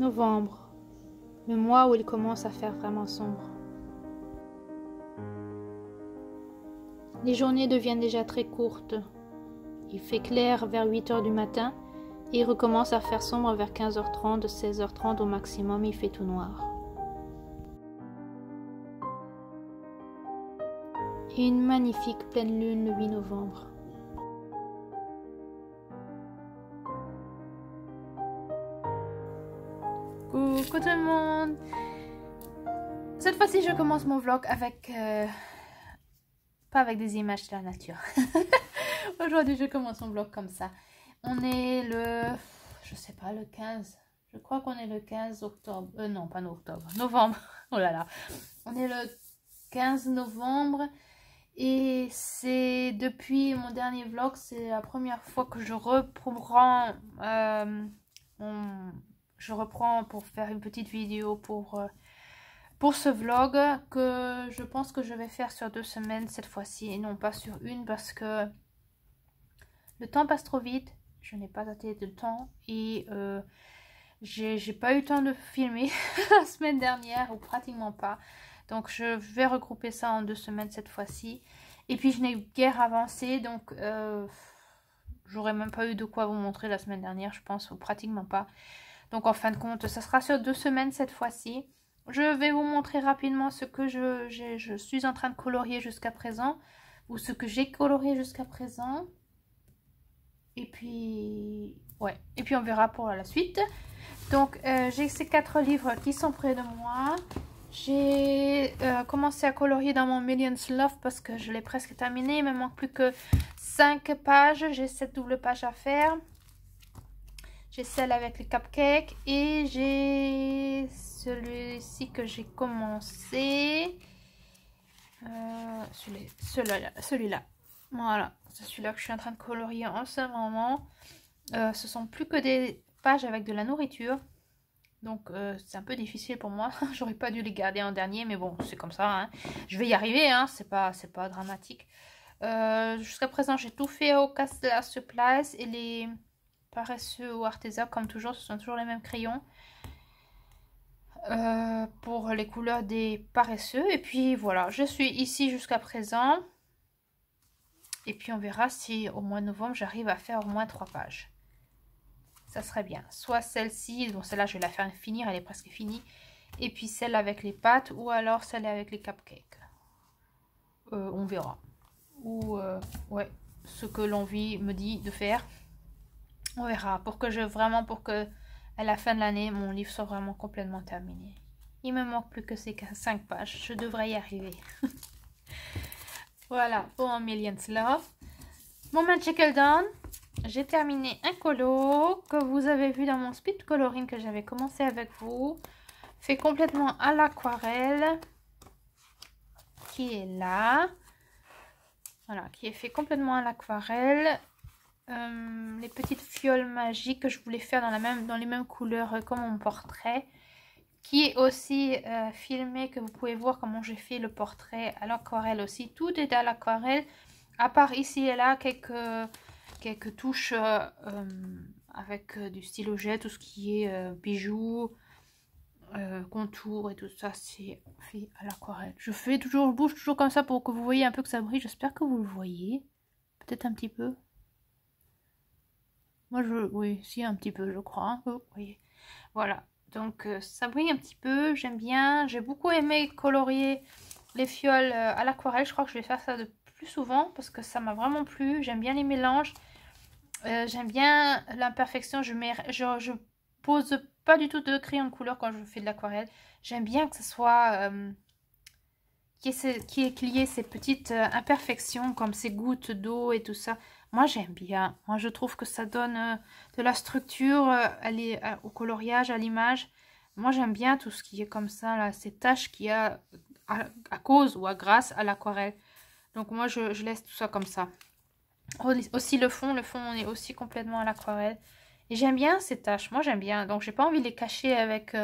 Novembre, le mois où il commence à faire vraiment sombre. Les journées deviennent déjà très courtes. Il fait clair vers 8 h du matin et il recommence à faire sombre vers 15 h 30, 16 h 30 au maximum, il fait tout noir. Et une magnifique pleine lune le 8 novembre. Coucou tout le monde! Cette fois-ci, je commence mon vlog avec... pas avec des images de la nature. Aujourd'hui, je commence mon vlog comme ça. On est le... je sais pas, le 15. Je crois qu'on est le 15 octobre. Non, pas octobre. Novembre. Oh là là. On est le 15 novembre. Et c'est depuis mon dernier vlog, c'est la première fois que je reprends... je reprends pour faire une petite vidéo pour ce vlog que je pense que je vais faire sur 2 semaines cette fois-ci et non pas sur une parce que le temps passe trop vite, je n'ai pas assez de temps et j'ai pas eu le temps de filmer la semaine dernière ou pratiquement pas, donc je vais regrouper ça en 2 semaines cette fois-ci et puis je n'ai guère avancé donc j'aurais même pas eu de quoi vous montrer la semaine dernière je pense ou pratiquement pas, donc en fin de compte ça sera sur 2 semaines cette fois-ci. Je vais vous montrer rapidement ce que je suis en train de colorier jusqu'à présent. Ou ce que j'ai colorié jusqu'à présent. Et puis... ouais. Et puis on verra pour la suite. Donc j'ai ces 4 livres qui sont près de moi. J'ai commencé à colorier dans mon Millions Love parce que je l'ai presque terminé. Il me manque plus que 5 pages. J'ai 7 doubles pages à faire. J'ai celle avec les cupcakes et j'ai celui-ci que j'ai commencé. Celui-là. Voilà, c'est celui-là que je suis en train de colorier en ce moment. Ce sont plus que des pages avec de la nourriture. Donc c'est un peu difficile pour moi. J'aurais pas dû les garder en dernier, mais bon, c'est comme ça. Hein. Je vais y arriver, hein. C'est pas dramatique. Jusqu'à présent, j'ai tout fait au Castella Supplies et les... paresseux ou Arteza, comme toujours, ce sont toujours les mêmes crayons pour les couleurs des paresseux. Et puis voilà, je suis ici jusqu'à présent. Et puis on verra si au mois de novembre, j'arrive à faire au moins 3 pages. Ça serait bien. Soit celle-ci, bon celle-là je vais la faire finir, elle est presque finie. Et puis celle avec les pâtes ou alors celle avec les cupcakes. On verra. Ou ouais, ce que l'envie me dit de faire. On verra, pour que à la fin de l'année, mon livre soit vraiment complètement terminé. Il me manque plus que ces 5 pages. Je devrais y arriver. Voilà, pour un Millions Love. Mon Magical Dawn. J'ai terminé un colo que vous avez vu dans mon speed coloring que j'avais commencé avec vous. Fait complètement à l'aquarelle. Qui est là. Voilà, qui est fait complètement à l'aquarelle. Les petites fioles magiques que je voulais faire dans les mêmes couleurs comme mon portrait, qui est aussi filmé, que vous pouvez voir comment j'ai fait le portrait à l'aquarelle aussi. Tout est à l'aquarelle, à part ici et là quelques touches avec du stylo jet, tout ce qui est bijoux, contours et tout ça, c'est fait à l'aquarelle. Je bouge toujours comme ça pour que vous voyez un peu que ça brille. J'espère que vous le voyez, peut-être un petit peu. Moi, oui, si, un petit peu, je crois. Hein. Oh, oui. Voilà, donc ça brille un petit peu, j'aime bien. J'ai beaucoup aimé colorier les fioles à l'aquarelle. Je crois que je vais faire ça de plus souvent parce que ça m'a vraiment plu. J'aime bien les mélanges. J'aime bien l'imperfection. Je pose pas du tout de crayon de couleur quand je fais de l'aquarelle. J'aime bien que ce soit... qu'il y ait ces petites imperfections comme ces gouttes d'eau et tout ça. Moi j'aime bien, moi je trouve que ça donne de la structure au coloriage, à l'image. Moi j'aime bien tout ce qui est comme ça, là, ces taches qu'il y a à cause ou grâce à l'aquarelle. Donc moi je laisse tout ça comme ça. Aussi le fond est aussi complètement à l'aquarelle. Et j'aime bien ces taches, moi j'aime bien. Donc j'ai pas envie de les cacher avec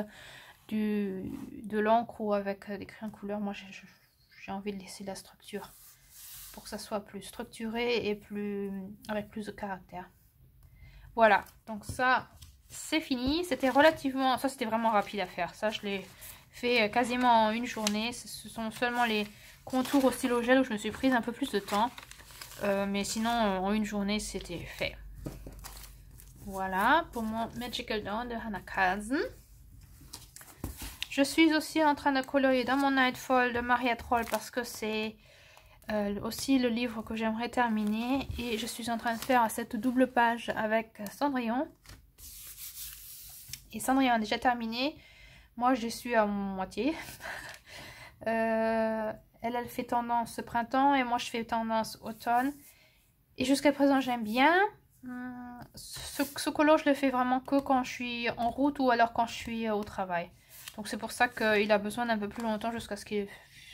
de l'encre ou avec des crayons de couleur. Moi j'ai envie de laisser la structure pour que ça soit plus structuré et avec plus de caractère. Voilà, donc ça c'est fini. C'était relativement... Ça, c'était vraiment rapide à faire. Ça, je l'ai fait quasiment en une journée. Ce sont seulement les contours au stylo gel où je me suis prise un peu plus de temps. Mais sinon, en une journée, c'était fait. Voilà, pour mon Magical Dawn de Hannah Kalsen. Je suis aussi en train de colorier dans mon Nightfall de Maria Troll parce que c'est aussi le livre que j'aimerais terminer. Et je suis en train de faire cette double page avec Cendrillon. Et Cendrillon a déjà terminé. Moi, je suis à moitié. Elle fait tendance printemps et moi, je fais tendance automne. Et jusqu'à présent, j'aime bien. Ce colo, je le fais vraiment que quand je suis en route ou alors quand je suis au travail. Donc, c'est pour ça qu'il a besoin d'un peu plus longtemps jusqu'à ce qu'il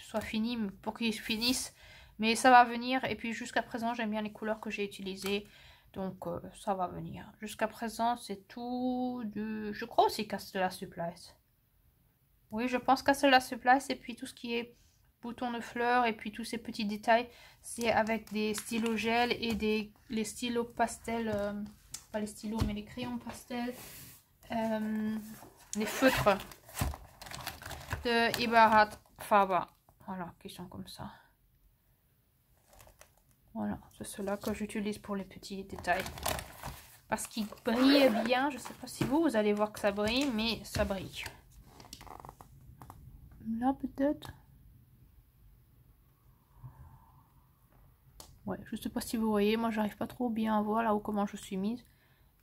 soit fini, pour qu'il finisse. Mais ça va venir. Et puis, jusqu'à présent, j'aime bien les couleurs que j'ai utilisées. Donc, ça va venir. Jusqu'à présent, c'est tout du... Je crois aussi Castella Supplies. Oui, je pense Castella Supplies. Et puis, tout ce qui est boutons de fleurs et puis tous ces petits détails, c'est avec des stylos gel et les stylos pastel. Pas les stylos, mais les crayons pastel. Les feutres de Eberhard Faber. Voilà, qui sont comme ça. Voilà, c'est cela que j'utilise pour les petits détails. Parce qu'ils brillent bien. Je ne sais pas si vous allez voir que ça brille, mais ça brille. Là, peut-être. Ouais, je ne sais pas si vous voyez. Moi, j'arrive pas trop bien à voir là où comment je suis mise.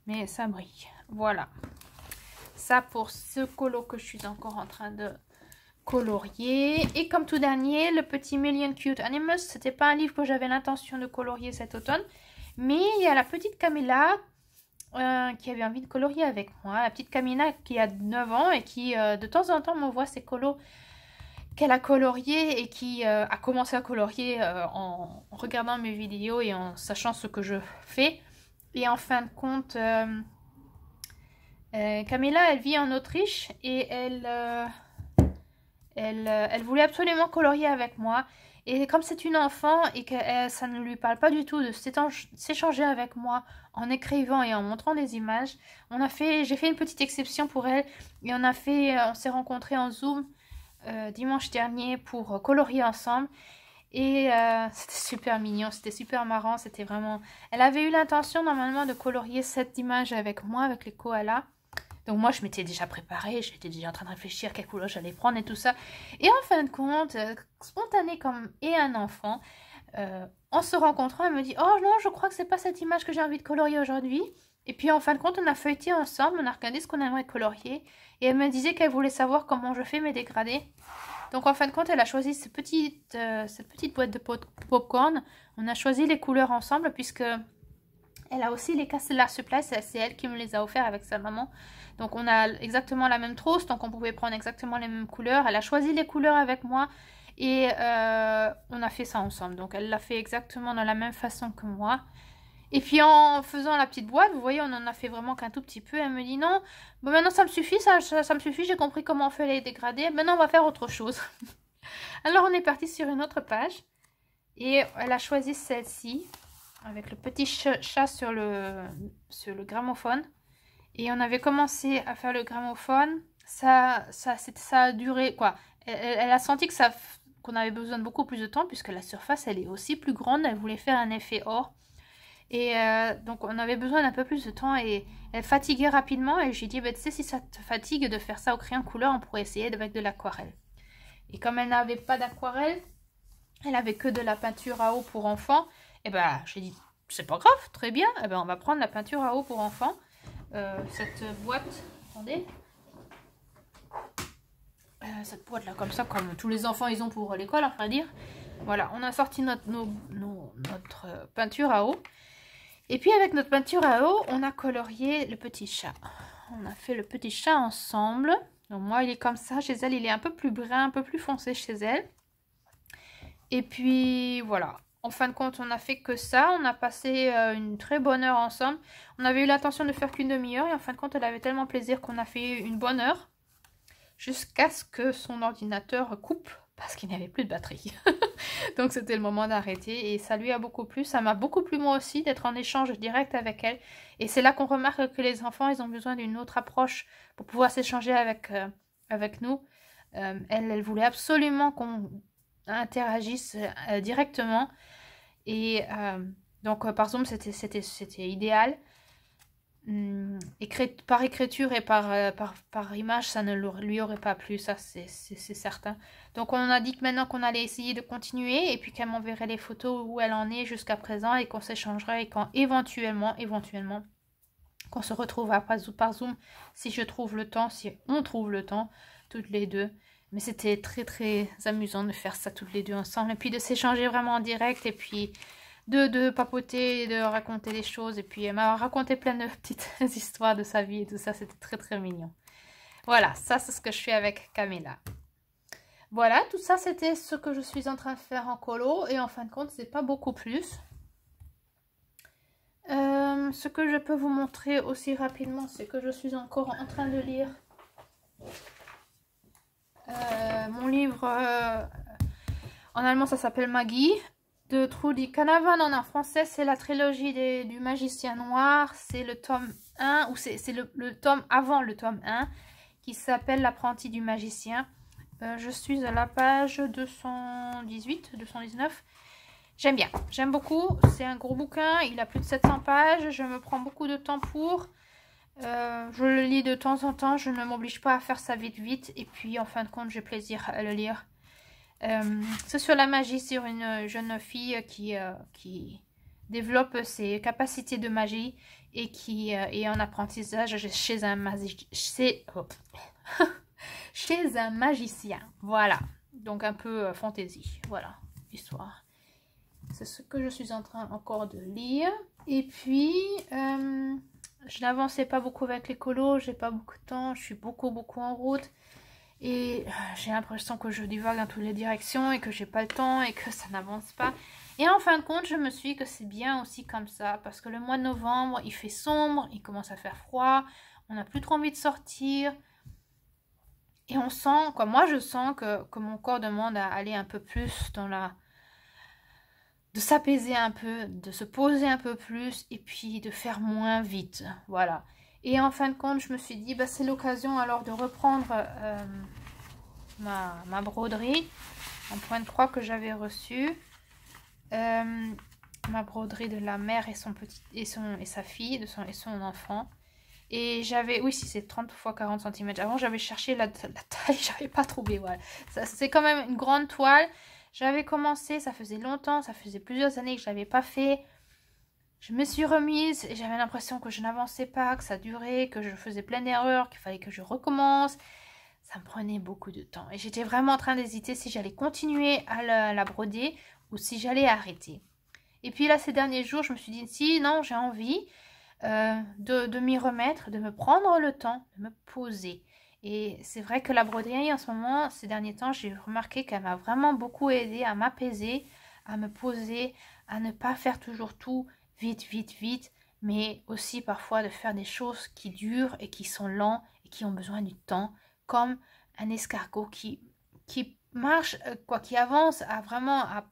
Mais ça brille. Voilà. Ça pour ce colo que je suis encore en train de colorier. Et comme tout dernier, le petit Million Cute Animals. C'était pas un livre que j'avais l'intention de colorier cet automne. Mais il y a la petite Camilla qui avait envie de colorier avec moi. La petite Camilla qui a 9 ans et qui de temps en temps m'envoie ses colos qu'elle a colorié et qui a commencé à colorier en regardant mes vidéos et en sachant ce que je fais. Et en fin de compte, Camilla, elle vit en Autriche et elle voulait absolument colorier avec moi. Et comme c'est une enfant et que ça ne lui parle pas du tout de s'échanger avec moi en écrivant et en montrant des images, j'ai fait une petite exception pour elle et on s'est rencontrés en Zoom dimanche dernier pour colorier ensemble. Et c'était super mignon, c'était super marrant, c'était vraiment... Elle avait eu l'intention normalement de colorier cette image avec moi, avec les koalas. Donc moi je m'étais déjà préparée, j'étais déjà en train de réfléchir quelle couleur j'allais prendre et tout ça. Et en fin de compte, spontanée comme et un enfant, en se rencontrant, elle me dit « Oh non, je crois que c'est pas cette image que j'ai envie de colorier aujourd'hui. » Et puis en fin de compte, on a feuilleté ensemble, on a regardé ce qu'on aimerait colorier. Et elle me disait qu'elle voulait savoir comment je fais mes dégradés. Donc en fin de compte, elle a choisi cette petite boîte de popcorn. On a choisi les couleurs ensemble puisque elle a aussi les Castella Supplies. C'est elle qui me les a offerts avec sa maman. Donc on a exactement la même trousse, donc on pouvait prendre exactement les mêmes couleurs. Elle a choisi les couleurs avec moi et on a fait ça ensemble. Donc elle l'a fait exactement de la même façon que moi. Et puis en faisant la petite boîte, vous voyez, on en a fait vraiment qu'un tout petit peu. Elle me dit non, bon, maintenant ça me suffit, ça me suffit, j'ai compris comment on fait les dégradés. Maintenant on va faire autre chose. Alors on est parti sur une autre page. Et elle a choisi celle-ci, avec le petit chat sur le gramophone. Et on avait commencé à faire le gramophone. Ça a duré, quoi. Elle a senti que qu'on avait besoin de beaucoup plus de temps, puisque la surface, elle est aussi plus grande. Elle voulait faire un effet or. Et donc on avait besoin d'un peu plus de temps et elle fatiguait rapidement et j'ai dit bah, tu sais si ça te fatigue de faire ça au crayon couleur on pourrait essayer avec de l'aquarelle. Et comme elle n'avait pas d'aquarelle, elle avait que de la peinture à eau pour enfants, et ben j'ai dit c'est pas grave, très bien, et ben on va prendre la peinture à eau pour enfants. Cette boîte, attendez, cette boîte là comme ça comme tous les enfants ils ont pour l'école on va dire. Voilà, on a sorti notre peinture à eau. Et puis avec notre peinture à eau, on a colorié le petit chat. On a fait le petit chat ensemble. Donc moi, il est comme ça. Chez elle, il est un peu plus brun, un peu plus foncé chez elle. Et puis voilà. En fin de compte, on n'a fait que ça. On a passé une très bonne heure ensemble. On avait eu l'intention de faire qu'une demi-heure. Et en fin de compte, elle avait tellement plaisir qu'on a fait une bonne heure. Jusqu'à ce que son ordinateur coupe. parce qu'il n'y avait plus de batterie. Donc c'était le moment d'arrêter et ça lui a beaucoup plu. Ça m'a beaucoup plu moi aussi d'être en échange direct avec elle. Et c'est là qu'on remarque que les enfants, ils ont besoin d'une autre approche pour pouvoir s'échanger avec nous. Elle voulait absolument qu'on interagisse directement. Et donc par Zoom, c'était idéal. Par écriture et par image, ça ne lui aurait pas plu, ça c'est certain. Donc on a dit que maintenant qu'on allait essayer de continuer et puis qu'elle m'enverrait les photos où elle en est jusqu'à présent et qu'on s'échangerait et quand éventuellement, qu'on se retrouvera par Zoom si je trouve le temps, si on trouve le temps, toutes les deux. Mais c'était très très amusant de faire ça toutes les deux ensemble et puis de s'échanger vraiment en direct et puis de papoter, de raconter des choses. Et puis elle m'a raconté plein de petites histoires de sa vie et tout ça. C'était très très mignon. Voilà, ça c'est ce que je fais avec Camilla. Voilà, tout ça c'était ce que je suis en train de faire en colo. Et en fin de compte, c'est pas beaucoup plus. Ce que je peux vous montrer aussi rapidement, c'est que je suis encore en train de lire mon livre. En allemand, ça s'appelle Maggie. De Trudy Canavan. En français, c'est la trilogie du Magicien Noir. C'est le tome 1, ou c'est le tome avant le tome 1, qui s'appelle L'apprenti du magicien. Je suis à la page 218, 219. J'aime bien, j'aime beaucoup. C'est un gros bouquin, il a plus de 700 pages. Je me prends beaucoup de temps pour. Je le lis de temps en temps, je ne m'oblige pas à faire ça vite. Et puis, en fin de compte, j'ai plaisir à le lire. C'est sur la magie, sur une jeune fille qui développe ses capacités de magie et qui est en apprentissage chez un chez un magicien. Voilà, donc un peu fantaisie. Voilà, histoire. C'est ce que je suis en train encore de lire. Et puis, je n'avançais pas beaucoup avec les colos, j'ai pas beaucoup de temps, je suis beaucoup en route. Et j'ai l'impression que je divague dans toutes les directions et que j'ai pas le temps et que ça n'avance pas. Et en fin de compte, je me suis dit que c'est bien aussi comme ça. Parce que le mois de novembre, il fait sombre, il commence à faire froid. On n'a plus trop envie de sortir. Et on sent, quoi, moi je sens que mon corps demande à aller un peu plus dans la... de s'apaiser un peu, de se poser un peu plus et puis de faire moins vite. Voilà. Et en fin de compte, je me suis dit, bah, c'est l'occasion alors de reprendre ma broderie, un point de croix que j'avais reçu. Ma broderie de la mère et sa fille, et son enfant. Et j'avais, oui, si c'est 30 x 40 cm. Avant, j'avais cherché la taille, j'avais pas trouvé. Voilà. C'est quand même une grande toile. J'avais commencé, ça faisait longtemps, ça faisait plusieurs années que je l'avais pas fait. Je me suis remise et j'avais l'impression que je n'avançais pas, que ça durait, que je faisais plein d'erreurs, qu'il fallait que je recommence. Ça me prenait beaucoup de temps. Et j'étais vraiment en train d'hésiter si j'allais continuer à la broder ou si j'allais arrêter. Et puis là, ces derniers jours, je me suis dit, si, non, j'ai envie de m'y remettre, de me prendre le temps, de me poser. Et c'est vrai que la broderie, en ce moment, ces derniers temps, j'ai remarqué qu'elle m'a vraiment beaucoup aidé à m'apaiser, à me poser, à ne pas faire toujours tout vite, mais aussi parfois de faire des choses qui durent et qui sont lents et qui ont besoin du temps, comme un escargot qui marche, qui avance à vraiment à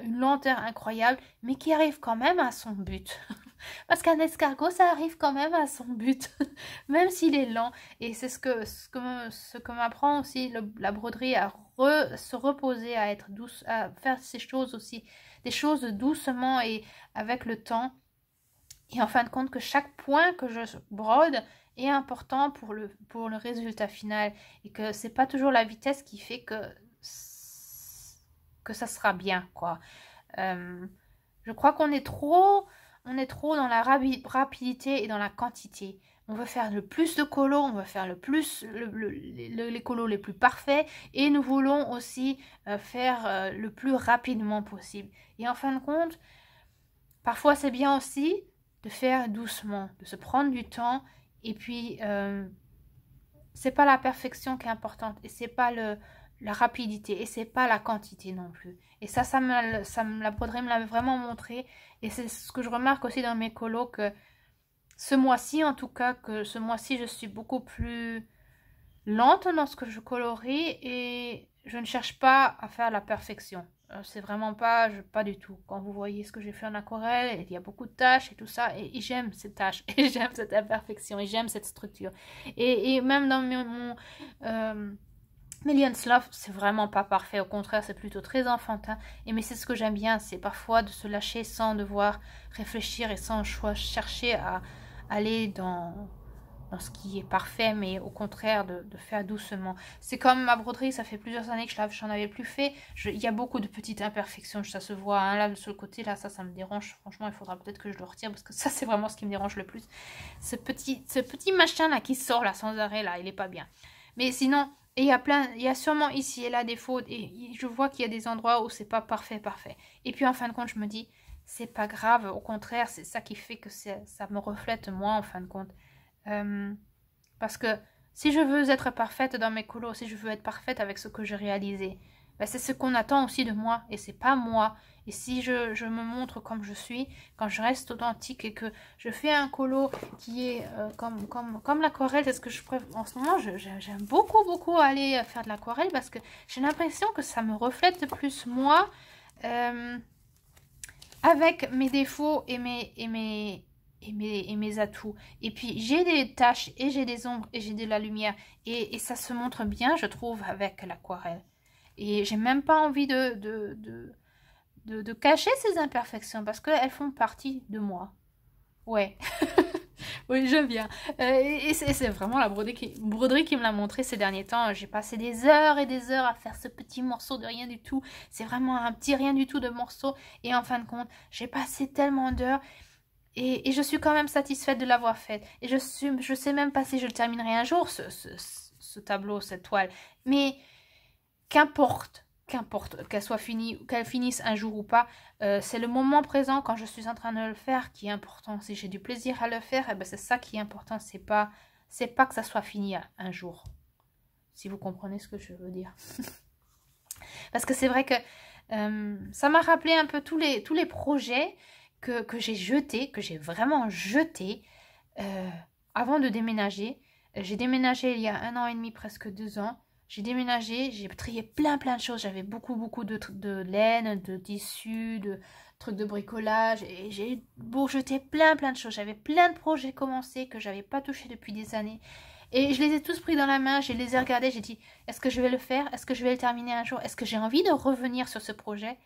une lenteur incroyable, mais qui arrive quand même à son but. Parce qu'un escargot, ça arrive quand même à son but, même s'il est lent. Et c'est ce que m'apprend aussi la broderie, à se reposer, à être douce, à faire ces choses aussi, des choses doucement et avec le temps. Et en fin de compte, que chaque point que je brode est important pour le résultat final. Et que c'est pas toujours la vitesse qui fait que ça sera bien, quoi. Je crois qu'on est trop dans la rapidité et dans la quantité. On veut faire le plus de colos, on veut faire les colos les plus parfaits et nous voulons aussi faire le plus rapidement possible. Et en fin de compte, parfois c'est bien aussi de faire doucement, de se prendre du temps et puis c'est pas la perfection qui est importante et c'est pas la rapidité et c'est pas la quantité non plus. Et la broderie me l'avait vraiment montré et c'est ce que je remarque aussi dans mes colos, que ce mois-ci en tout cas, je suis beaucoup plus lente dans ce que je colorie et je ne cherche pas à faire la perfection. C'est vraiment pas du tout. Quand vous voyez ce que j'ai fait en aquarelle, il y a beaucoup de tâches et tout ça, et j'aime ces tâches, et j'aime cette imperfection, et j'aime cette structure. Et même dans mon Million Love, c'est vraiment pas parfait, au contraire, c'est plutôt très enfantin. Mais c'est ce que j'aime bien, c'est parfois de se lâcher sans devoir réfléchir et sans chercher à aller dans ce qui est parfait, mais au contraire de faire doucement. C'est comme ma broderie, ça fait plusieurs années que j'en avais plus fait. Il y a beaucoup de petites imperfections, ça se voit. Hein, là, sur le côté, là, ça me dérange. Franchement, il faudra peut-être que je le retire parce que ça, c'est vraiment ce qui me dérange le plus. Ce petit machin là qui sort là sans arrêt, là, il est pas bien. Mais sinon, il y a sûrement ici et là des fautes. Et je vois qu'il y a des endroits où c'est pas parfait. Et puis en fin de compte, je me dis, c'est pas grave. Au contraire, c'est ça qui fait que ça me reflète moi en fin de compte. Parce que si je veux être parfaite dans mes colos, si je veux être parfaite avec ce que j'ai réalisé, ben c'est ce qu'on attend aussi de moi et c'est pas moi. Et si je me montre comme je suis, quand je reste authentique et que je fais un colo qui est comme l'aquarelle, c'est ce que je préfère. En ce moment, j'aime beaucoup aller faire de l'aquarelle parce que j'ai l'impression que ça me reflète plus moi avec mes défauts et mes atouts. Et puis j'ai des taches et j'ai des ombres et j'ai de la lumière et ça se montre bien, je trouve, avec l'aquarelle. Et j'ai même pas envie de cacher ces imperfections parce qu'elles font partie de moi. Ouais. Oui, j'aime bien. Et c'est vraiment la broderie qui me l'a montré ces derniers temps. J'ai passé des heures et des heures à faire ce petit morceau de rien du tout. C'est vraiment un petit rien du tout de morceau. Et en fin de compte, j'ai passé tellement d'heures. Et je suis quand même satisfaite de l'avoir faite. Et je sais même pas si je le terminerai un jour, ce tableau, cette toile. Mais qu'importe qu'elle soit finie, qu'elle finisse un jour ou pas, c'est le moment présent quand je suis en train de le faire qui est important. Si j'ai du plaisir à le faire, eh ben c'est ça qui est important. C'est pas que ça soit fini un jour. Si vous comprenez ce que je veux dire. Parce que c'est vrai que ça m'a rappelé un peu tous les projets que j'ai jetés, que j'ai vraiment jetés avant de déménager. J'ai déménagé il y a 1 an et demi, presque 2 ans. J'ai déménagé, j'ai trié plein de choses. J'avais beaucoup de laine, de tissu, de trucs de bricolage. Et j'ai jeté plein de choses. J'avais plein de projets commencés que j'avais pas touché depuis des années. Et je les ai tous pris dans la main, je les ai regardés, j'ai dit, est-ce que je vais le faire? Est-ce que je vais le terminer un jour? Est-ce que j'ai envie de revenir sur ce projet?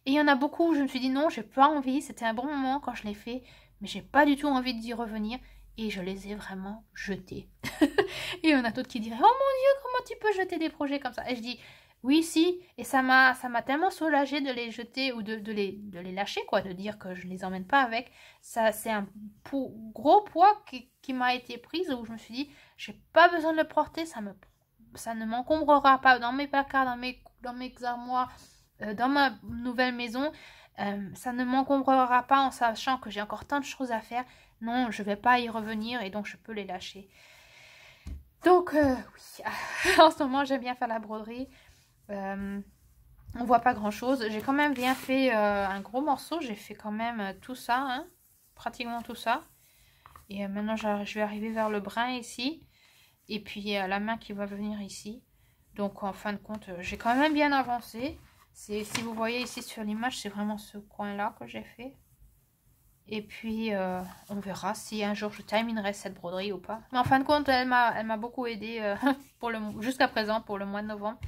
Et il y en a beaucoup où je me suis dit, non, j'ai pas envie, c'était un bon moment quand je l'ai fait, mais j'ai pas du tout envie d'y revenir. Et je les ai vraiment jetés. Et il y en a d'autres qui diraient, oh mon Dieu, comment tu peux jeter des projets comme ça? Et je dis, oui, si, et ça m'a tellement soulagée de les jeter ou de les lâcher, quoi, de dire que je ne les emmène pas avec. Ça, c'est un gros poids qui m'a été prise, où je me suis dit, j'ai pas besoin de le porter, ça ne m'encombrera pas dans mes placards, dans mes armoires, dans ma nouvelle maison. Ça ne m'encombrera pas en sachant que j'ai encore tant de choses à faire. Non, je vais pas y revenir et donc je peux les lâcher. Donc, oui, en ce moment, j'aime bien faire la broderie. On voit pas grand-chose. J'ai quand même bien fait un gros morceau. J'ai fait quand même tout ça, hein, pratiquement tout ça. Et maintenant, je vais arriver vers le brun ici. Et puis, la main qui va venir ici. Donc, en fin de compte, j'ai quand même bien avancé. Si vous voyez ici sur l'image, c'est vraiment ce coin-là que j'ai fait. Et puis, on verra si un jour je terminerai cette broderie ou pas. Mais en fin de compte, elle m'a beaucoup aidé jusqu'à présent pour le mois de novembre.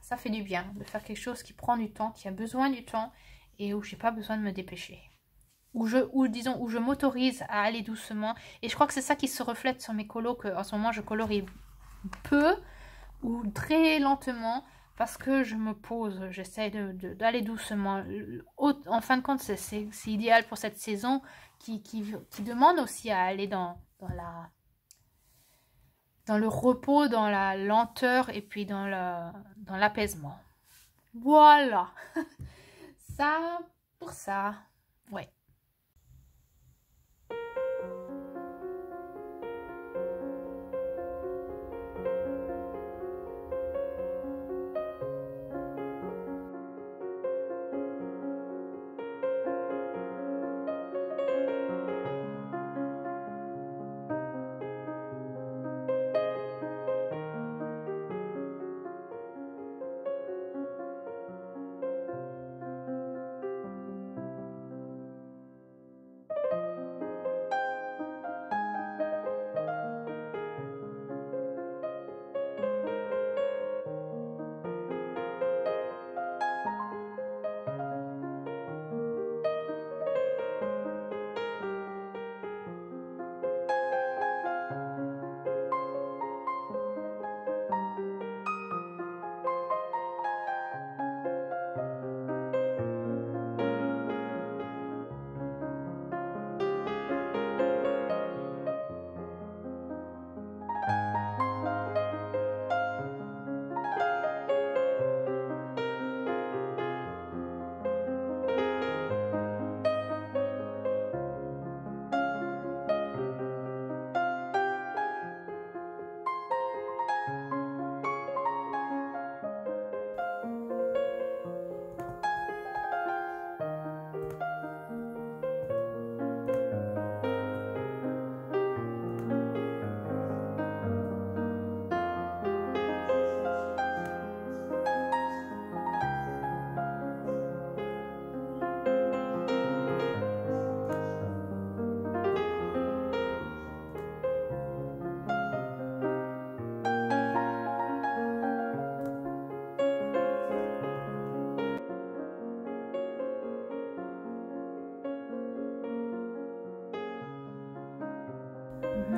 Ça fait du bien de faire quelque chose qui prend du temps, qui a besoin du temps et où j'ai pas besoin de me dépêcher. Disons, où je m'autorise à aller doucement. Et je crois que c'est ça qui se reflète sur mes colos, qu'en ce moment je colorie peu ou très lentement. Parce que je me pose, j'essaie d'aller doucement. En fin de compte, c'est idéal pour cette saison qui demande aussi à aller dans le repos, dans la lenteur et puis dans l'apaisement. Voilà. Ça, pour ça. Ouais.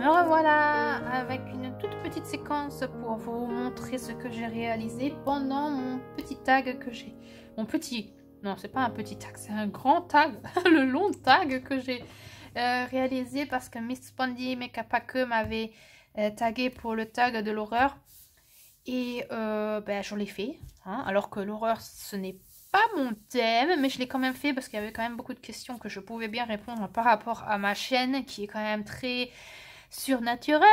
Me revoilà avec une toute petite séquence pour vous montrer ce que j'ai réalisé pendant mon petit tag que j'ai... Non, c'est pas un petit tag, c'est un grand tag, le long tag que j'ai réalisé parce que Miss Spondy Makeup m'avait tagué pour le tag de l'horreur. Et je l'ai fait, hein, alors que l'horreur ce n'est pas mon thème, mais je l'ai quand même fait parce qu'il y avait quand même beaucoup de questions que je pouvais bien répondre par rapport à ma chaîne qui est quand même très surnaturelle,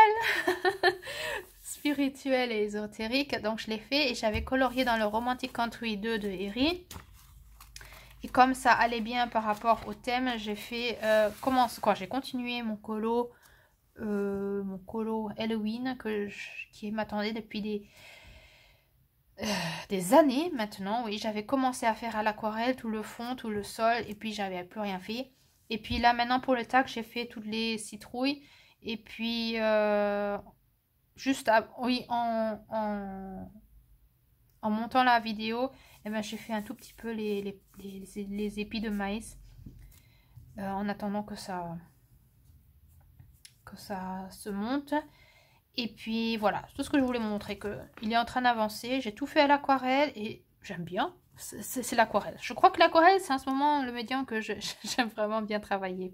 spirituelle et ésotérique. Donc je l'ai fait et j'avais colorié dans le Romantic Country 2 de Eri. Et comme ça allait bien par rapport au thème, j'ai fait j'ai continué mon colo Halloween qui m'attendait depuis des années maintenant. Oui, j'avais commencé à faire à l'aquarelle tout le fond, tout le sol, et puis j'avais plus rien fait. Et puis là maintenant pour le tag, j'ai fait toutes les citrouilles. Et puis en montant la vidéo, j'ai fait un tout petit peu les épis de maïs en attendant que ça se monte. Et puis voilà, c'est tout ce que je voulais montrer, que il est en train d'avancer. J'ai tout fait à l'aquarelle et j'aime bien. C'est l'aquarelle. Je crois que l'aquarelle, c'est en ce moment le médium que j'aime vraiment bien travailler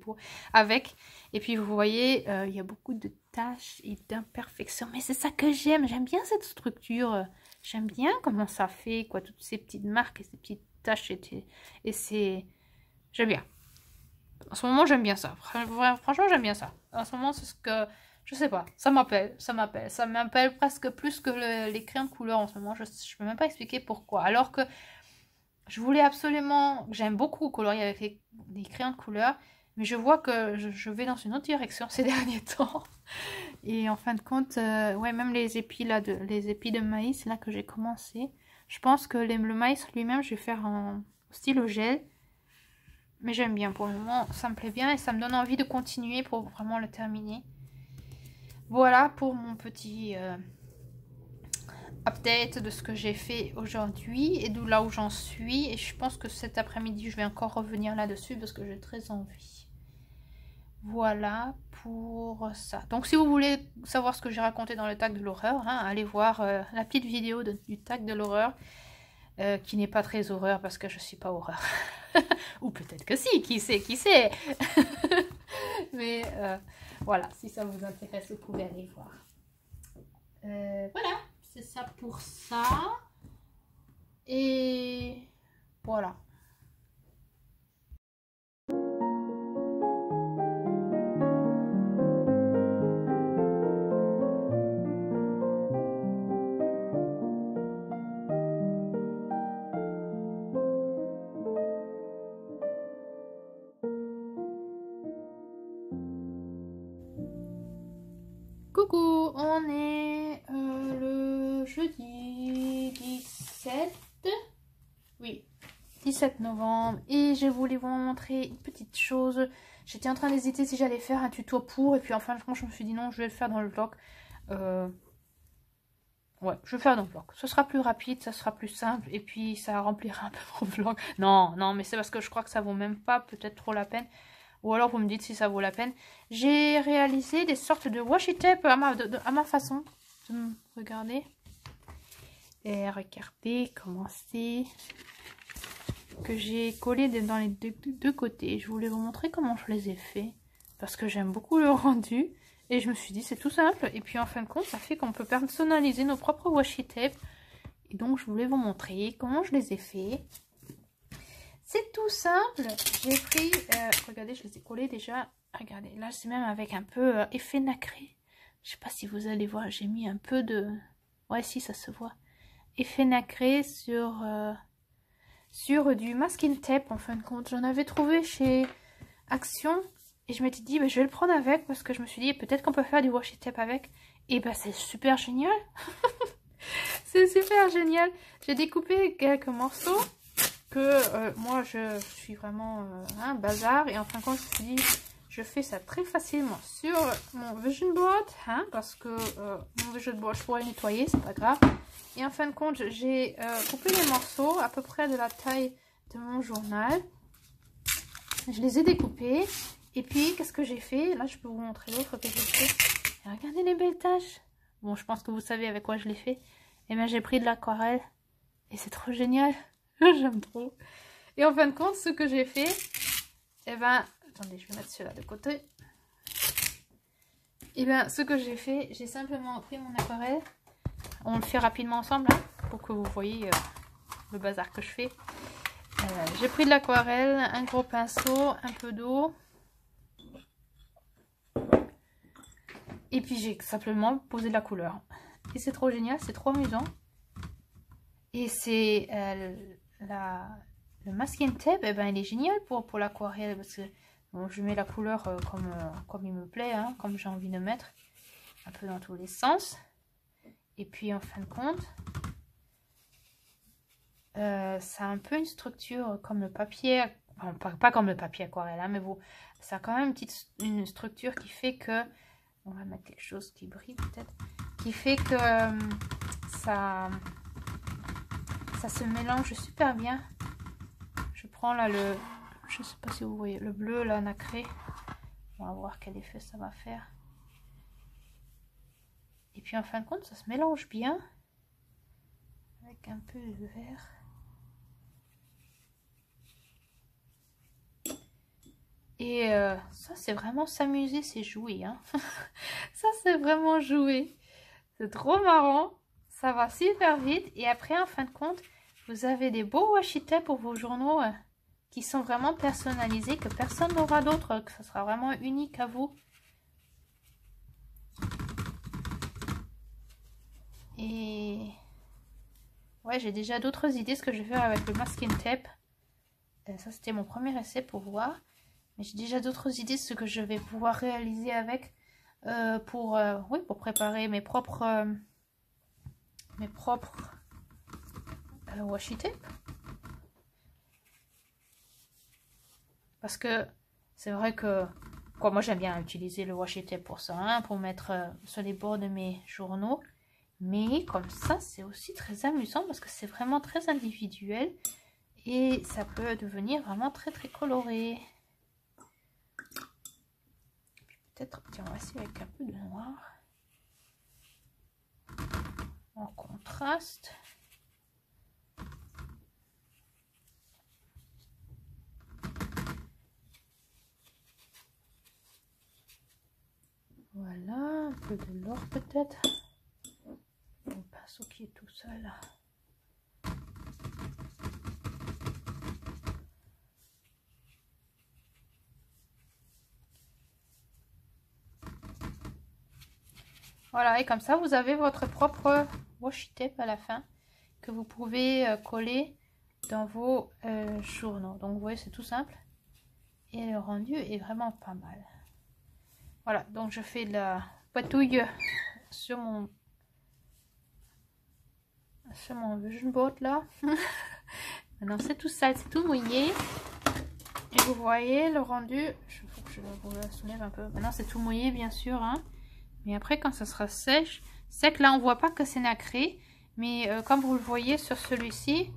avec. Et puis vous voyez, il y a beaucoup de tâches et d'imperfections. Mais c'est ça que j'aime. J'aime bien cette structure. J'aime bien comment ça fait, quoi, toutes ces petites marques et ces petites tâches. Et c'est... J'aime bien. En ce moment, j'aime bien ça. Franchement, j'aime bien ça. En ce moment, c'est ce que... Je sais pas, ça m'appelle. Ça m'appelle presque plus que les crayons de couleur en ce moment. Je peux même pas expliquer pourquoi. Alors que je voulais absolument... J'aime beaucoup colorier avec les crayons de couleur. Mais je vois que je vais dans une autre direction ces derniers temps. Et en fin de compte, ouais, même les épis de maïs là que j'ai commencé. Je pense que le maïs lui-même, je vais faire en stylo gel. Mais j'aime bien pour le moment, ça me plaît bien et ça me donne envie de continuer pour vraiment le terminer. Voilà pour mon petit update de ce que j'ai fait aujourd'hui et de là où j'en suis. Et je pense que cet après-midi, je vais encore revenir là-dessus parce que j'ai très envie. Voilà pour ça. Donc si vous voulez savoir ce que j'ai raconté dans le tag de l'horreur, hein, allez voir la petite vidéo du tag de l'horreur. Qui n'est pas très horreur parce que je suis pas horreur. Ou peut-être que si, qui sait. Mais voilà, si ça vous intéresse, vous pouvez aller voir. Voilà, c'est ça pour ça. Et voilà. Coucou, on est le jeudi 17 novembre et je voulais vous montrer une petite chose. J'étais en train d'hésiter si j'allais faire un tuto pour et puis en fin de compte je me suis dit non, je vais le faire dans le vlog. Ouais, je vais le faire dans le vlog. Ce sera plus rapide, ça sera plus simple et puis ça remplira un peu mon vlog. Non, mais c'est parce que je crois que ça vaut même pas peut-être trop la peine. Ou alors vous me dites si ça vaut la peine. J'ai réalisé des sortes de washi tape à ma façon. Regardez. Et regardez comment c'est que j'ai collé dans les deux côtés. Je voulais vous montrer comment je les ai fait. Parce que j'aime beaucoup le rendu. Et je me suis dit c'est tout simple. Et puis en fin de compte ça fait qu'on peut personnaliser nos propres washi tape. Et donc je voulais vous montrer comment je les ai fait. C'est tout simple. J'ai pris, regardez, je les ai collés déjà. Regardez, là c'est même avec un peu effet nacré. Je sais pas si vous allez voir, j'ai mis un peu de... Ouais, si, ça se voit. Effet nacré sur du masking tape, en fin de compte. J'en avais trouvé chez Action. Et je m'étais dit, je vais le prendre avec parce que je me suis dit, peut-être qu'on peut faire du washi tape avec. Et c'est super génial. C'est super génial. J'ai découpé quelques morceaux. Moi je suis vraiment un bazar et en fin de compte je me suis dit je fais ça très facilement sur mon vision board parce que mon vision board je pourrais le nettoyer, c'est pas grave. Et en fin de compte j'ai coupé les morceaux à peu près de la taille de mon journal, je les ai découpés et puis qu'est-ce que j'ai fait, là je peux vous montrer l'autre que j'ai fait. Regardez les belles taches. Bon, je pense que vous savez avec quoi je l'ai fait. Et bien, j'ai pris de l'aquarelle. Et c'est trop génial. J'aime trop. Et en fin de compte, ce que j'ai fait... Et ben... Attendez, je vais mettre cela de côté. Et bien, ce que j'ai fait, j'ai simplement pris mon aquarelle. On le fait rapidement ensemble, hein, pour que vous voyez le bazar que je fais. J'ai pris de l'aquarelle, un gros pinceau, un peu d'eau. Et puis j'ai simplement posé de la couleur. Et c'est trop génial, c'est trop amusant. Et c'est le masking tape, eh ben, il est génial pour l'aquarelle. Parce que bon, je mets la couleur comme il me plaît, hein, comme j'ai envie de mettre. Un peu dans tous les sens. Et puis en fin de compte, ça a un peu une structure comme le papier. Enfin, pas comme le papier aquarelle, hein, mais bon, ça a quand même une structure qui fait que... On va mettre quelque chose qui brille peut-être. Qui fait que ça se mélange super bien. Je prends là le... Je sais pas si vous voyez. Le bleu là nacré. On va voir quel effet ça va faire. Et puis en fin de compte ça se mélange bien. Avec un peu de vert. Et ça c'est vraiment s'amuser, c'est jouer. Hein. Ça c'est vraiment jouer. C'est trop marrant. Ça va super vite. Et après en fin de compte, vous avez des beaux washi tape pour vos journaux qui sont vraiment personnalisés, que personne n'aura d'autre, que ça sera vraiment unique à vous. Et ouais, j'ai déjà d'autres idées ce que je vais faire avec le masking tape. Ça c'était mon premier essai pour voir. Mais j'ai déjà d'autres idées ce que je vais pouvoir réaliser avec pour préparer mes propres washi tape. Parce que c'est vrai que moi j'aime bien utiliser le washi tape pour ça, hein, pour mettre sur les bords de mes journaux. Mais comme ça c'est aussi très amusant parce que c'est vraiment très individuel. Et ça peut devenir vraiment très très coloré. Peut-être, tiens, on va essayer avec un peu de noir. En contraste. Voilà, un peu de l'or peut-être. Le pinceau qui est tout seul. Voilà, et comme ça, vous avez votre propre washi tape à la fin que vous pouvez coller dans vos journaux. Donc, vous voyez, c'est tout simple. Et le rendu est vraiment pas mal. Voilà, donc je fais de la patouille sur mon vision board là. Maintenant, c'est tout sale, c'est tout mouillé. Et vous voyez le rendu. Il faut que je vous la soulève un peu. Maintenant, c'est tout mouillé, bien sûr, hein. Mais après, quand ça sera sec, là, on voit pas que c'est nacré. Mais comme vous le voyez sur celui-ci,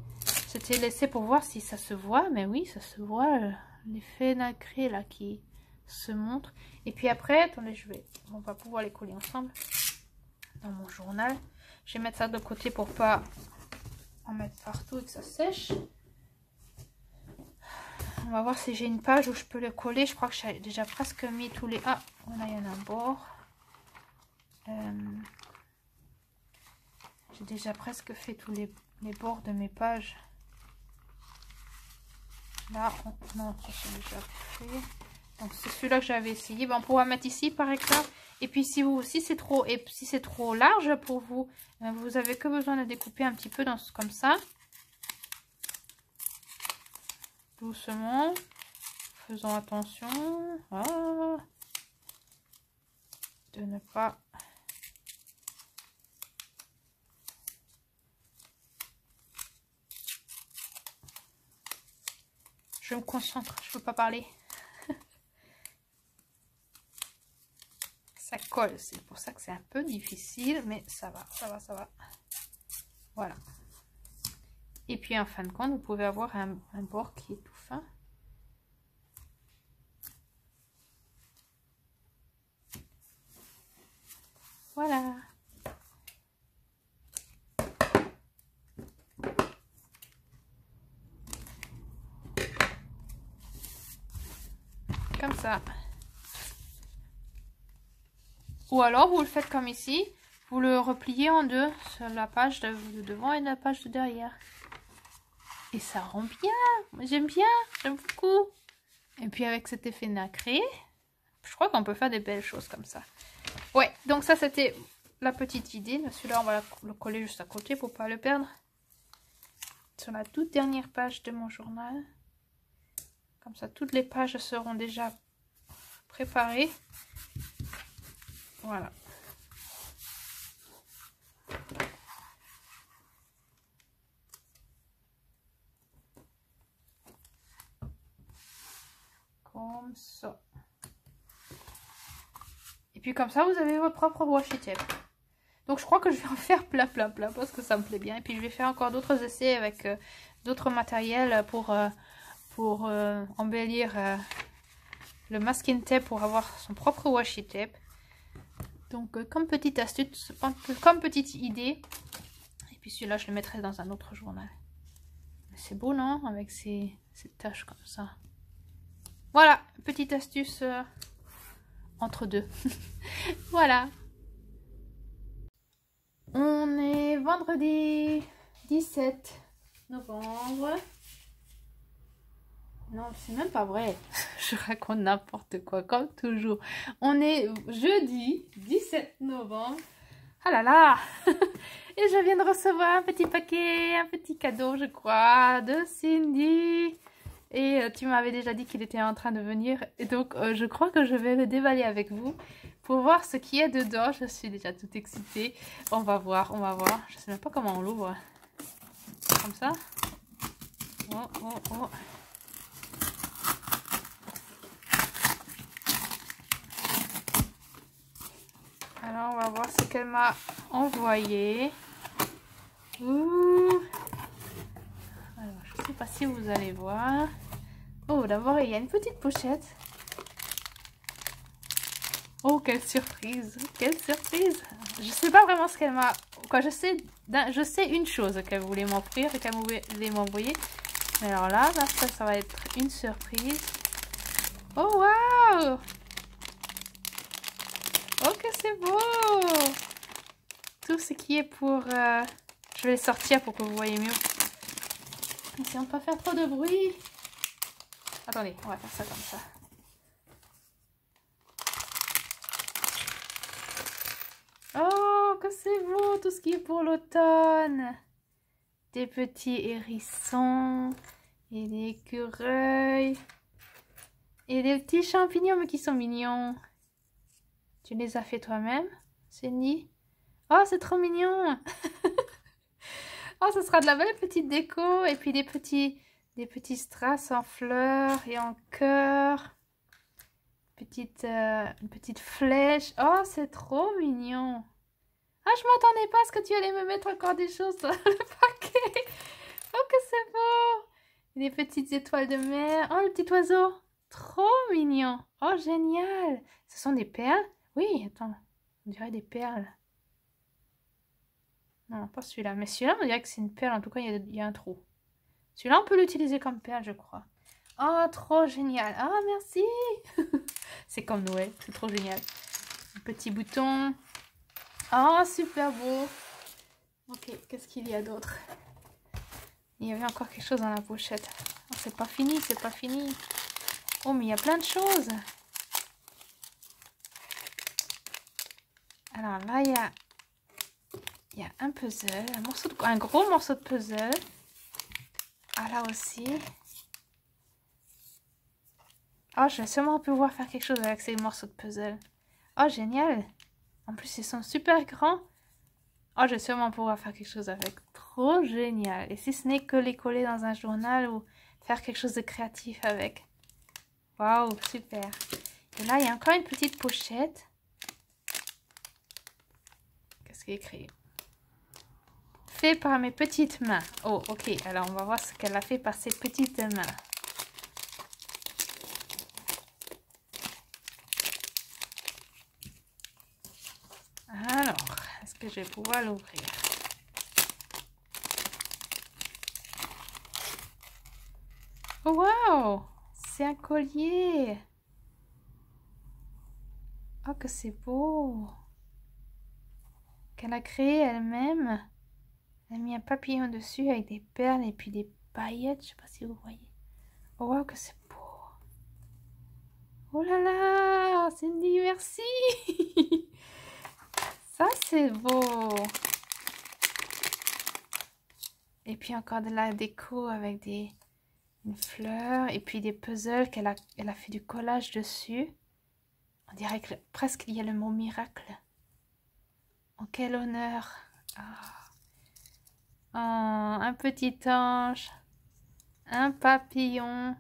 c'était laissé pour voir si ça se voit. Mais oui, ça se voit, l'effet nacré là qui se montre. Et puis après, attendez, on va pouvoir les coller ensemble dans mon journal. Je vais mettre ça de côté pour pas en mettre partout et que ça sèche. On va voir si j'ai une page où je peux le coller. Je crois que j'ai déjà presque mis tous les... Ah, voilà, il y en a un bord. J'ai déjà presque fait tous les bords de mes pages. Là, non, c'est déjà fait. Donc c'est celui-là que j'avais essayé. On pourra mettre ici par exemple. Et puis si c'est trop large pour vous, vous avez que besoin de découper un petit peu comme ça. Doucement. Faisons attention. De ne pas... Je me concentre, je peux pas parler. Ça colle, c'est pour ça que c'est un peu difficile, mais ça va. Voilà. Et puis en fin de compte, vous pouvez avoir un bord qui est tout fin. Voilà. Comme ça. Ou alors vous le faites comme ici. Vous le repliez en deux sur la page de devant et la page de derrière. Et ça rend bien. J'aime bien. J'aime beaucoup. Et puis avec cet effet nacré, je crois qu'on peut faire des belles choses comme ça. Ouais, donc ça c'était la petite idée. Celui-là, on va le coller juste à côté pour pas le perdre. Sur la toute dernière page de mon journal. Comme ça, toutes les pages seront déjà préparées. Voilà. Comme ça. Et puis comme ça, vous avez votre propre washi tape. Donc je crois que je vais en faire plein parce que ça me plaît bien. Et puis je vais faire encore d'autres essais avec d'autres matériels pour embellir le masking tape pour avoir son propre washi tape. Donc comme petite astuce, comme petite idée. Et puis celui-là, je le mettrai dans un autre journal. C'est beau, non? Avec ces taches comme ça. Voilà, petite astuce entre deux. Voilà. On est vendredi 17 novembre. Non, c'est même pas vrai. Je raconte n'importe quoi, comme toujours. On est jeudi 17 novembre. Ah là là. Et je viens de recevoir un petit paquet, un petit cadeau, je crois, de Cindy. Et tu m'avais déjà dit qu'il était en train de venir. Et donc, je crois que je vais le déballer avec vous pour voir ce qu'il y a dedans. Je suis déjà toute excitée. On va voir, on va voir. Je sais même pas comment on l'ouvre. Comme ça. Oh, oh, oh. Alors, on va voir ce qu'elle m'a envoyé. Ouh. Alors, je sais pas si vous allez voir. Oh, d'abord, il y a une petite pochette. Oh, quelle surprise! Quelle surprise! Je sais pas vraiment ce qu'elle m'a... Quoi, je sais une chose qu'elle voulait m'offrir et qu'elle voulait m'envoyer. Mais alors là, ça va être une surprise. Oh, waouh! Oh, que c'est beau! Tout ce qui est pour... Je vais les sortir pour que vous voyez mieux. Essayons de ne pas faire trop de bruit. Attendez, on va faire ça comme ça. Oh, que c'est beau, tout ce qui est pour l'automne. Des petits hérissons et des écureuils. Et des petits champignons, mais qui sont mignons. Tu les as fait toi-même, Cindy? Oh, c'est trop mignon. Oh, ce sera de la belle petite déco. Et puis des petits strass en fleurs et en cœur. Une petite flèche. Oh, c'est trop mignon. Ah, je m'attendais pas à ce que tu allais me mettre encore des choses dans le paquet. Oh, que c'est beau. Des petites étoiles de mer. Oh, le petit oiseau. Trop mignon. Oh, génial. Ce sont des perles? Oui, attends. On dirait des perles. Non, pas celui-là. Mais celui-là, on dirait que c'est une perle. En tout cas, il y a un trou. Celui-là, on peut l'utiliser comme perle, je crois. Oh, trop génial. Ah, merci. C'est comme Noël. C'est trop génial. Un petit bouton. Oh, super beau. Ok, qu'est-ce qu'il y a d'autre? Il y avait encore quelque chose dans la pochette. Oh, c'est pas fini, c'est pas fini. Oh, mais il y a plein de choses. Alors là, il y a un puzzle, un gros morceau de puzzle. Ah, là aussi. Oh, je vais sûrement pouvoir faire quelque chose avec ces morceaux de puzzle. Oh, génial. En plus, ils sont super grands. Oh, je vais sûrement pouvoir faire quelque chose avec. Trop génial. Et si ce n'est que les coller dans un journal ou faire quelque chose de créatif avec. Waouh, super. Et là, il y a encore une petite pochette. Qu'est-ce qui est écrit? Fait par mes petites mains. Oh, ok. Alors, on va voir ce qu'elle a fait par ses petites mains. Alors, Est-ce que je vais pouvoir l'ouvrir? Oh, wow! C'est un collier! Oh, que c'est beau! Qu'elle a créé elle-même. Elle a mis un papillon dessus avec des perles et puis des paillettes. Je sais pas si vous voyez. Oh, wow, que c'est beau! Oh là là! Cindy, merci! Ça, c'est beau! Et puis encore de la déco avec une fleur et puis des puzzles qu'elle a fait du collage dessus. On dirait que presque il y a le mot miracle. Oh, quel honneur! Oh, un petit ange, un papillon.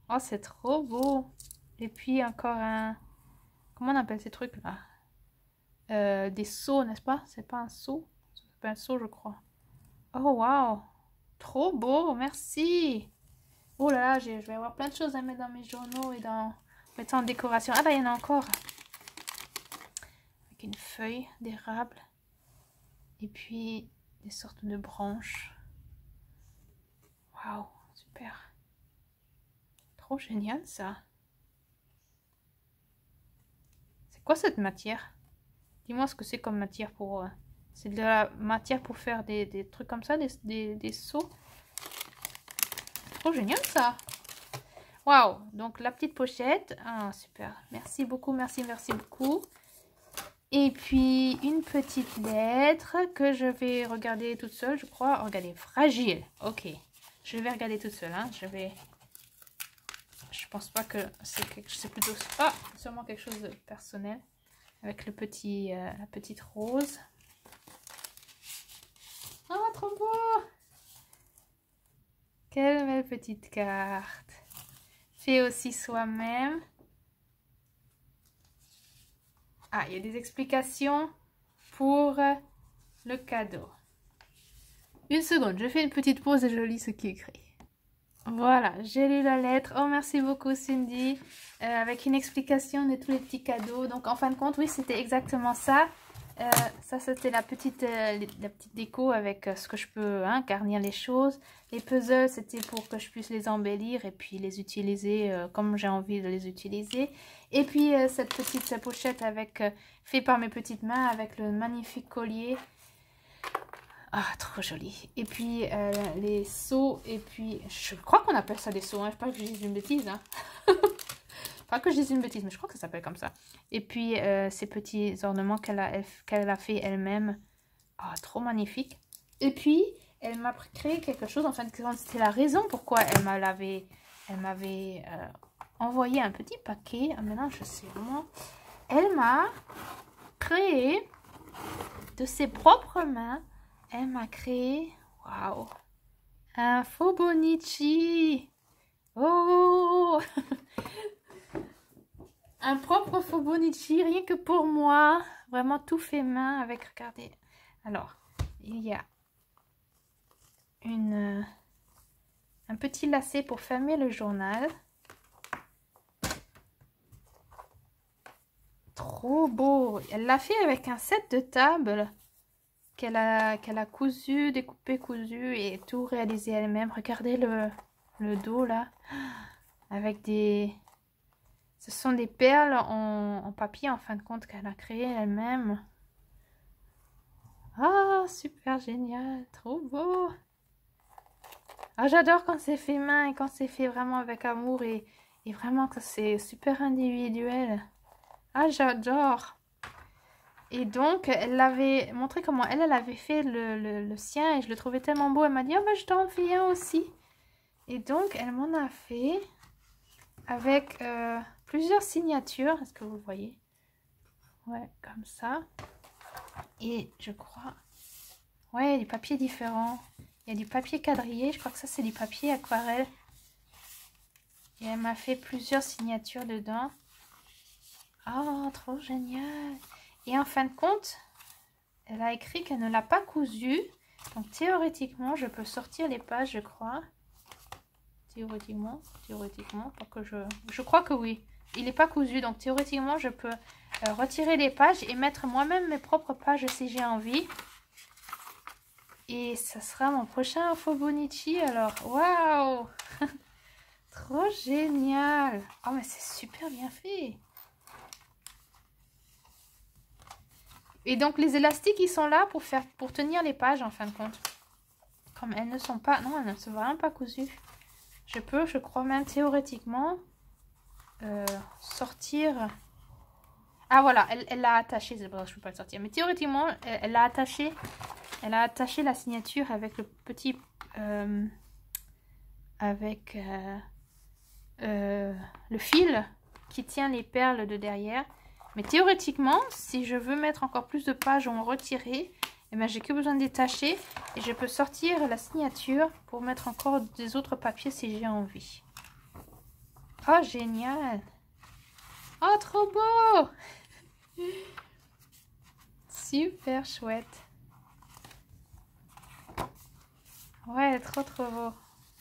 Oh, c'est trop beau! Et puis encore un... Comment on appelle ces trucs là? Des seaux, n'est-ce pas? C'est pas un seau? C'est pas un seau, je crois. Oh, waouh! Trop beau, merci! Oh là là, je vais avoir plein de choses à mettre dans mes journaux et mettre en décoration. Ah là, il y en a encore. Avec une feuille d'érable. Et puis, des sortes de branches. Waouh, super. Trop génial, ça. C'est quoi cette matière? Dis-moi ce que c'est comme matière pour... C'est de la matière pour faire des trucs comme ça, des seaux. Trop génial, ça. Waouh, donc la petite pochette. Ah, super. Merci beaucoup, merci beaucoup. Et puis, une petite lettre que je vais regarder toute seule, je crois. Regardez, fragile. Ok. Je vais regarder toute seule. Hein. Je pense pas que c'est plutôt... Ah, sûrement quelque chose de personnel. Avec la petite rose. Ah, trop beau! Quelle belle petite carte. Fait aussi soi-même. Ah, il y a des explications pour le cadeau. Une seconde, je fais une petite pause et je lis ce qui est écrit. Voilà, j'ai lu la lettre. Oh, merci beaucoup Cindy. Avec une explication de tous les petits cadeaux. Donc, en fin de compte, oui, c'était exactement ça. Ça, c'était la petite déco avec ce que je peux garnir les choses. Les puzzles, c'était pour que je puisse les embellir et puis les utiliser comme j'ai envie de les utiliser. Et puis, cette petite pochette fait par mes petites mains avec le magnifique collier. Ah, trop joli. Et puis, les seaux. Et puis, je crois qu'on appelle ça des seaux. Hein. Je ne sais pas que je dise une bêtise. Hein. Pas que je dise une bêtise, mais je crois que ça s'appelle comme ça. Et puis, ces petits ornements qu'elle a fait elle-même. Ah, trop magnifique. Et puis, elle m'a créé quelque chose. En fait, c'était la raison pourquoi elle m'avait envoyé un petit paquet. Ah, maintenant, je sais vraiment. Elle m'a créé de ses propres mains. Elle m'a créé, waouh, un Fobonichi. Oh, un propre Fobonichi, rien que pour moi. Vraiment tout fait main avec, regardez. Alors, il y a un petit lacet pour fermer le journal. Trop beau. Elle l'a fait avec un set de table qu'elle a cousu, découpé, cousu et tout réalisé elle-même. Regardez le dos là. Avec des... Ce sont des perles en papier en fin de compte qu'elle a créé elle-même. Ah, super génial. Trop beau. Ah, j'adore quand c'est fait main et quand c'est fait vraiment avec amour et vraiment que c'est super individuel. Ah, j'adore. Et donc, elle l'avait montré comment elle avait fait le sien et je le trouvais tellement beau. Elle m'a dit, oh, ben, je t'en fais un aussi. Et donc, elle m'en a fait avec plusieurs signatures. Est-ce que vous voyez? Ouais, comme ça. Et je crois... Ouais, il y a des papiers différents. Il y a du papier quadrillé. Je crois que ça, c'est du papier aquarelle. Et elle m'a fait plusieurs signatures dedans. Oh, trop génial. Et en fin de compte, elle a écrit qu'elle ne l'a pas cousu. Donc théoriquement, je peux sortir les pages, je crois. Théoriquement, pas que je crois que oui. Il n'est pas cousu, donc théoriquement, je peux retirer les pages et mettre moi-même mes propres pages si j'ai envie. Et ça sera mon prochain Fobonichi. Alors, waouh! Trop génial! Oh, mais c'est super bien fait! Et donc, les élastiques, ils sont là pour tenir les pages, en fin de compte. Comme elles ne sont pas... Non, elles ne sont vraiment pas cousues. Je peux, je crois même théoriquement, sortir... Ah, voilà, elle l'a attaché. C'est pour ça que je ne peux pas le sortir. Mais théoriquement, elle l'a attaché. Elle a attaché la signature avec le petit... avec le fil qui tient les perles de derrière. Mais théoriquement, si je veux mettre encore plus de pages ou en retirer, eh ben, j'ai que besoin de détacher et je peux sortir la signature pour mettre encore des autres papiers si j'ai envie. Oh, génial! Oh, trop beau! Super chouette! Ouais, trop beau!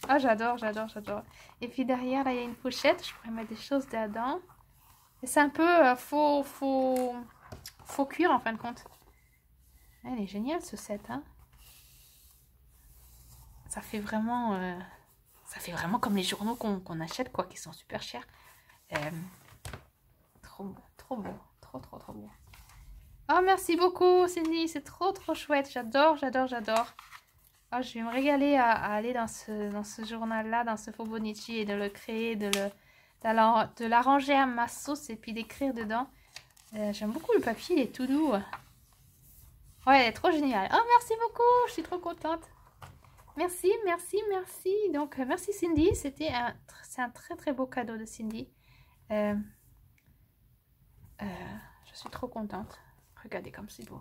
Oh, j'adore, j'adore, j'adore! Et puis derrière, là, il y a une pochette. Je pourrais mettre des choses dedans. Et c'est un peu faux cuir en fin de compte. Elle est géniale ce set, hein. Ça fait vraiment comme les journaux qu'on achète, quoi, qui sont super chers. Trop beau, trop beau, trop beau. Oh, merci beaucoup Cindy, c'est trop chouette. J'adore, j'adore, j'adore. Oh, je vais me régaler à aller dans ce journal-là, dans ce Fobonichi et de le créer, de l'arranger à ma sauce et puis d'écrire dedans. J'aime beaucoup le papier, il est tout doux. Ouais, trop génial. Oh, merci beaucoup, je suis trop contente. Merci, merci, merci. Donc, merci Cindy, c'est un très beau cadeau de Cindy. Je suis trop contente. Regardez comme c'est beau.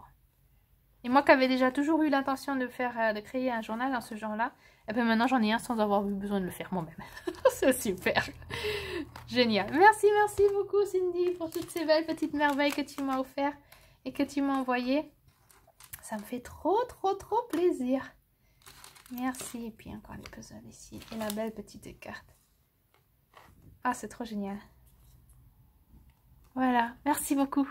Et moi qui avais déjà toujours eu l'intention de créer un journal dans ce genre-là, et bien maintenant j'en ai un sans avoir eu besoin de le faire moi-même. C'est super. Génial. Merci, merci beaucoup Cindy pour toutes ces belles petites merveilles que tu m'as offertes et que tu m'as envoyées. Ça me fait trop plaisir. Merci. Et puis encore les puzzles ici. Et la belle petite carte. Ah, c'est trop génial. Voilà. Merci beaucoup.